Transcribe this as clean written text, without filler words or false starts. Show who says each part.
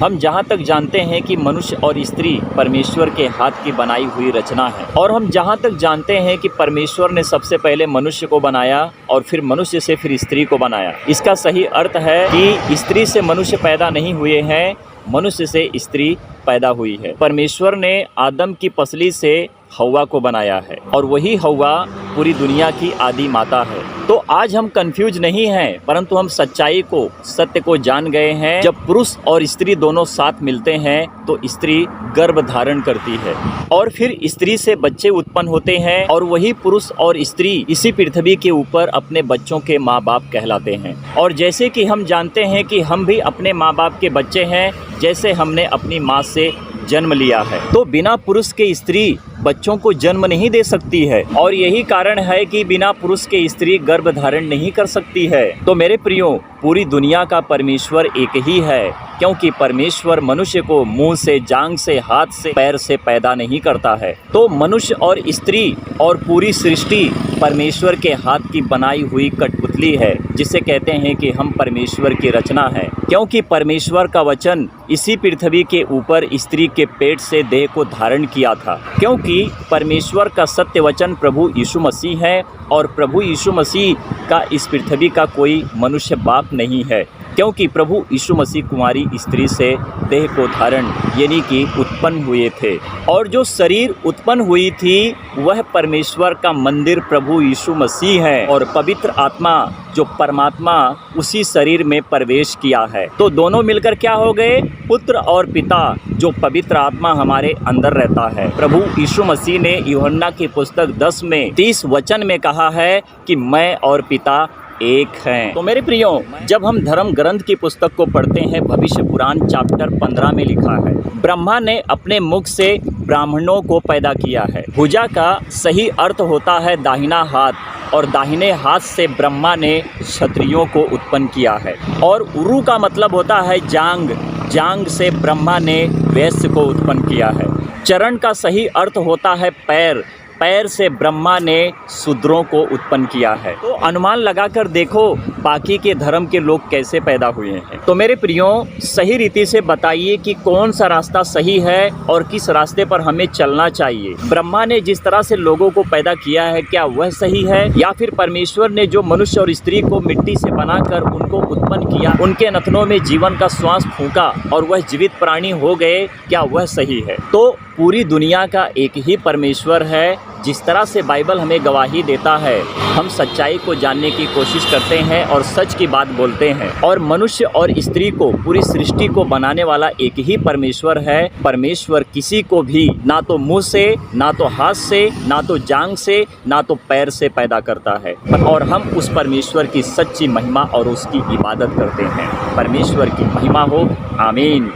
Speaker 1: हम जहाँ तक जानते हैं कि मनुष्य और स्त्री परमेश्वर के हाथ की बनाई हुई रचना है, और हम जहाँ तक जानते हैं कि परमेश्वर ने सबसे पहले मनुष्य को बनाया और फिर मनुष्य से फिर स्त्री को बनाया। इसका सही अर्थ है कि स्त्री से मनुष्य पैदा नहीं हुए हैं, मनुष्य से स्त्री पैदा हुई है। परमेश्वर ने आदम की पसली से हव्वा को बनाया है और वही हव्वा पूरी दुनिया की आदि माता है। तो आज हम कंफ्यूज नहीं हैं, परंतु हम सच्चाई को, सत्य को जान गए हैं। जब पुरुष और स्त्री दोनों साथ मिलते हैं तो स्त्री गर्भ धारण करती है और फिर स्त्री से बच्चे उत्पन्न होते हैं और वही पुरुष और स्त्री इसी पृथ्वी के ऊपर अपने बच्चों के माँ बाप कहलाते हैं। और जैसे कि हम जानते हैं कि हम भी अपने माँ बाप के बच्चे हैं, जैसे हमने अपनी माँ से जन्म लिया है, तो बिना पुरुष के स्त्री बच्चों को जन्म नहीं दे सकती है। और यही कारण है कि बिना पुरुष के स्त्री गर्भ धारण नहीं कर सकती है। तो मेरे प्रियो, पूरी दुनिया का परमेश्वर एक ही है, क्योंकि परमेश्वर मनुष्य को मुंह से, जांग से, हाथ से, पैर से पैदा नहीं करता है। तो मनुष्य और स्त्री और पूरी सृष्टि परमेश्वर के हाथ की बनाई हुई कठपुतली है, जिसे कहते हैं कि हम परमेश्वर की रचना है। क्योंकि परमेश्वर का वचन इसी पृथ्वी के ऊपर स्त्री के पेट से देह को धारण किया था, क्योंकि परमेश्वर का सत्य वचन प्रभु यीशु मसीह है और प्रभु यीशु मसीह का इस पृथ्वी का कोई मनुष्य बाप नहीं है, क्योंकि प्रभु यीशु मसीह कुमारी स्त्री से देह को धारण यानी कि उत्पन्न हुए थे। और जो शरीर उत्पन्न हुई थी वह परमेश्वर का मंदिर प्रभु यीशु मसीह है, और पवित्र आत्मा जो परमात्मा उसी शरीर में प्रवेश किया है। तो दोनों मिलकर क्या हो गए? पुत्र और पिता, जो पवित्र आत्मा हमारे अंदर रहता है। प्रभु यीशु मसीह ने यूहन्ना की पुस्तक 10 में 30 वचन में कहा है कि मैं और पिता एक हैं। तो मेरे प्रियो, जब हम धर्म ग्रंथ की पुस्तक को पढ़ते हैं, भविष्य पुराण चैप्टर 15 में लिखा है, ब्रह्मा ने अपने मुख से ब्राह्मणों को पैदा किया है। भुजा का सही अर्थ होता है दाहिना हाथ, और दाहिने हाथ से ब्रह्मा ने क्षत्रियों को उत्पन्न किया है। और उरु का मतलब होता है जांग, जांग से ब्रह्मा ने वैश्य को उत्पन्न किया है। चरण का सही अर्थ होता है पैर, पैर से ब्रह्मा ने शूद्रों को उत्पन्न किया है। तो अनुमान लगाकर देखो बाकी के धर्म के लोग कैसे पैदा हुए हैं। तो मेरे प्रियो, सही रीति से बताइए कि कौन सा रास्ता सही है और किस रास्ते पर हमें चलना चाहिए। ब्रह्मा ने जिस तरह से लोगों को पैदा किया है, क्या वह सही है, या फिर परमेश्वर ने जो मनुष्य और स्त्री को मिट्टी से बनाकर उनको उत्पन्न किया, उनके नथनों में जीवन का श्वास फूंका और वह जीवित प्राणी हो गए, क्या वह सही है? तो पूरी दुनिया का एक ही परमेश्वर है। जिस तरह से बाइबल हमें गवाही देता है, हम सच्चाई को जानने की कोशिश करते हैं और सच की बात बोलते हैं। और मनुष्य और स्त्री को, पूरी सृष्टि को बनाने वाला एक ही परमेश्वर है। परमेश्वर किसी को भी ना तो मुंह से, ना तो हाथ से, ना तो जांग से, ना तो पैर से पैदा करता है, और हम उस परमेश्वर की सच्ची महिमा और उसकी इबादत करते हैं। परमेश्वर की महिमा हो। आमीन।